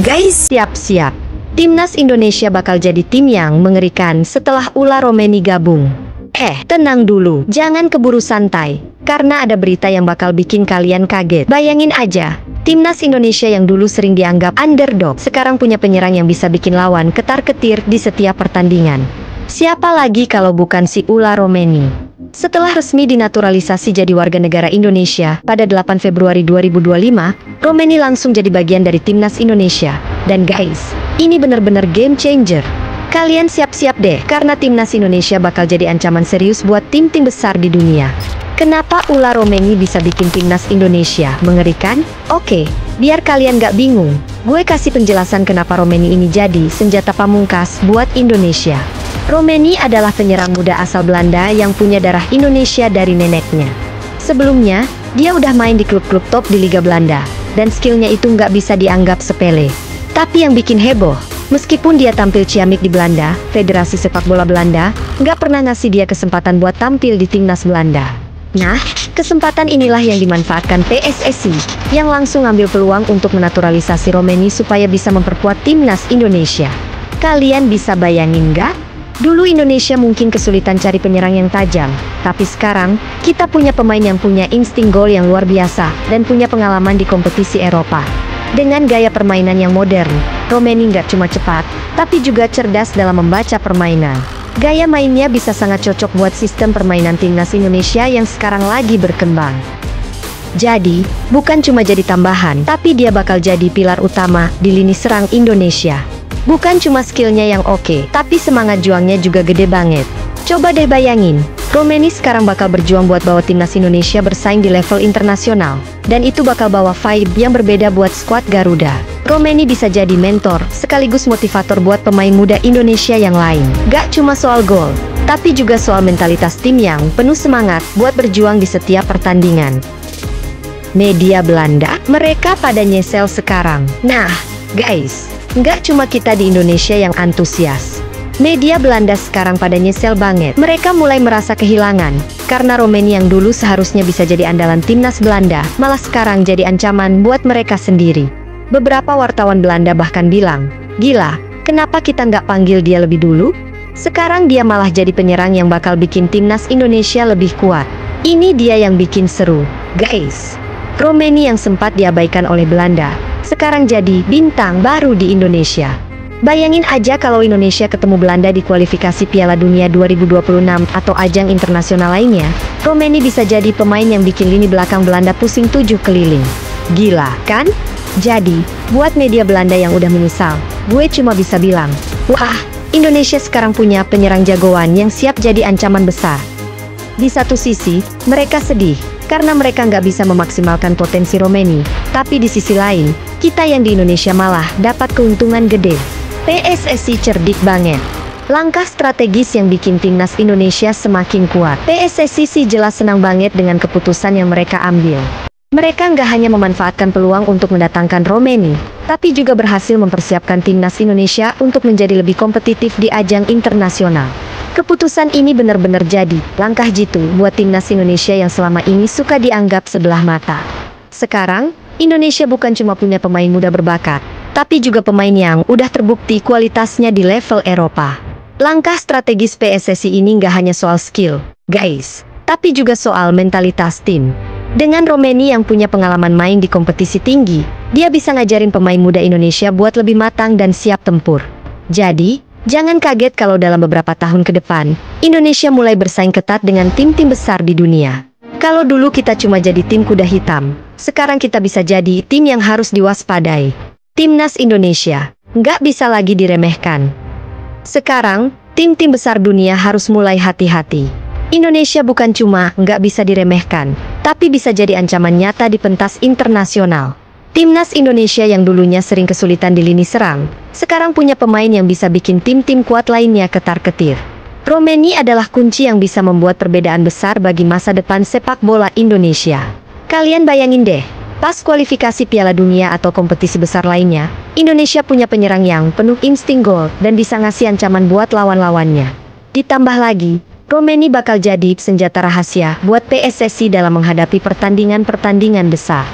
Guys, siap-siap. Timnas Indonesia bakal jadi tim yang mengerikan setelah Ula Romeni gabung. Tenang dulu, jangan keburu santai, karena ada berita yang bakal bikin kalian kaget. Bayangin aja, Timnas Indonesia yang dulu sering dianggap underdog, sekarang punya penyerang yang bisa bikin lawan ketar-ketir di setiap pertandingan. Siapa lagi kalau bukan si Ula Romeni? Setelah resmi dinaturalisasi jadi warga negara Indonesia pada 8 Februari 2025, Romeni langsung jadi bagian dari Timnas Indonesia. Dan guys, ini bener-bener game changer. Kalian siap-siap deh, karena Timnas Indonesia bakal jadi ancaman serius buat tim-tim besar di dunia. Kenapa Ula Romeni bisa bikin Timnas Indonesia mengerikan? Oke, biar kalian gak bingung, gue kasih penjelasan kenapa Romeni ini jadi senjata pamungkas buat Indonesia. Romeni adalah penyerang muda asal Belanda yang punya darah Indonesia dari neneknya. Sebelumnya, dia udah main di klub-klub top di Liga Belanda, dan skillnya itu nggak bisa dianggap sepele. Tapi yang bikin heboh, meskipun dia tampil ciamik di Belanda, Federasi Sepak Bola Belanda nggak pernah ngasih dia kesempatan buat tampil di Timnas Belanda. Nah, kesempatan inilah yang dimanfaatkan PSSI, yang langsung ngambil peluang untuk menaturalisasi Romeni supaya bisa memperkuat Timnas Indonesia. Kalian bisa bayangin nggak? Dulu Indonesia mungkin kesulitan cari penyerang yang tajam, tapi sekarang, kita punya pemain yang punya insting gol yang luar biasa, dan punya pengalaman di kompetisi Eropa. Dengan gaya permainan yang modern, Romeni nggak cuma cepat, tapi juga cerdas dalam membaca permainan. Gaya mainnya bisa sangat cocok buat sistem permainan Timnas Indonesia yang sekarang lagi berkembang. Jadi, bukan cuma jadi tambahan, tapi dia bakal jadi pilar utama di lini serang Indonesia. Bukan cuma skillnya yang oke, tapi semangat juangnya juga gede banget. Coba deh bayangin, Romeni sekarang bakal berjuang buat bawa Timnas Indonesia bersaing di level internasional. Dan itu bakal bawa vibe yang berbeda buat skuad Garuda. Romeni bisa jadi mentor, sekaligus motivator buat pemain muda Indonesia yang lain. Gak cuma soal gol, tapi juga soal mentalitas tim yang penuh semangat buat berjuang di setiap pertandingan. Media Belanda, mereka pada nyesel sekarang. Nah, guys, nggak cuma kita di Indonesia yang antusias. Media Belanda sekarang pada nyesel banget. Mereka mulai merasa kehilangan, karena Romeni yang dulu seharusnya bisa jadi andalan Timnas Belanda, malah sekarang jadi ancaman buat mereka sendiri. Beberapa wartawan Belanda bahkan bilang, gila, kenapa kita nggak panggil dia lebih dulu? Sekarang dia malah jadi penyerang yang bakal bikin Timnas Indonesia lebih kuat. Ini dia yang bikin seru. Guys, Romeni yang sempat diabaikan oleh Belanda, sekarang jadi bintang baru di Indonesia. Bayangin aja kalau Indonesia ketemu Belanda di kualifikasi Piala Dunia 2026 atau ajang internasional lainnya, Romeni bisa jadi pemain yang bikin lini belakang Belanda pusing 7 keliling. Gila, kan? Jadi, buat media Belanda yang udah menyesal, gue cuma bisa bilang, wah, Indonesia sekarang punya penyerang jagoan yang siap jadi ancaman besar. Di satu sisi, mereka sedih, karena mereka nggak bisa memaksimalkan potensi Romeni. Tapi di sisi lain, kita yang di Indonesia malah dapat keuntungan gede. PSSI cerdik banget. Langkah strategis yang bikin Timnas Indonesia semakin kuat. PSSI sih jelas senang banget dengan keputusan yang mereka ambil. Mereka nggak hanya memanfaatkan peluang untuk mendatangkan Romeni, tapi juga berhasil mempersiapkan Timnas Indonesia untuk menjadi lebih kompetitif di ajang internasional. Keputusan ini benar-benar jadi langkah jitu buat Timnas Indonesia yang selama ini suka dianggap sebelah mata. Sekarang, Indonesia bukan cuma punya pemain muda berbakat, tapi juga pemain yang udah terbukti kualitasnya di level Eropa. Langkah strategis PSSI ini nggak hanya soal skill, guys, tapi juga soal mentalitas tim. Dengan Romeni yang punya pengalaman main di kompetisi tinggi, dia bisa ngajarin pemain muda Indonesia buat lebih matang dan siap tempur. Jadi, jangan kaget kalau dalam beberapa tahun ke depan, Indonesia mulai bersaing ketat dengan tim-tim besar di dunia. Kalau dulu kita cuma jadi tim kuda hitam, sekarang kita bisa jadi tim yang harus diwaspadai. Timnas Indonesia nggak bisa lagi diremehkan. Sekarang, tim-tim besar dunia harus mulai hati-hati. Indonesia bukan cuma nggak bisa diremehkan, tapi bisa jadi ancaman nyata di pentas internasional. Timnas Indonesia yang dulunya sering kesulitan di lini serang, sekarang punya pemain yang bisa bikin tim-tim kuat lainnya ketar-ketir. Romeni adalah kunci yang bisa membuat perbedaan besar bagi masa depan sepak bola Indonesia. Kalian bayangin deh, pas kualifikasi Piala Dunia atau kompetisi besar lainnya, Indonesia punya penyerang yang penuh insting gol dan bisa ngasih ancaman buat lawan-lawannya. Ditambah lagi, Romeni bakal jadi senjata rahasia buat PSSI dalam menghadapi pertandingan-pertandingan besar.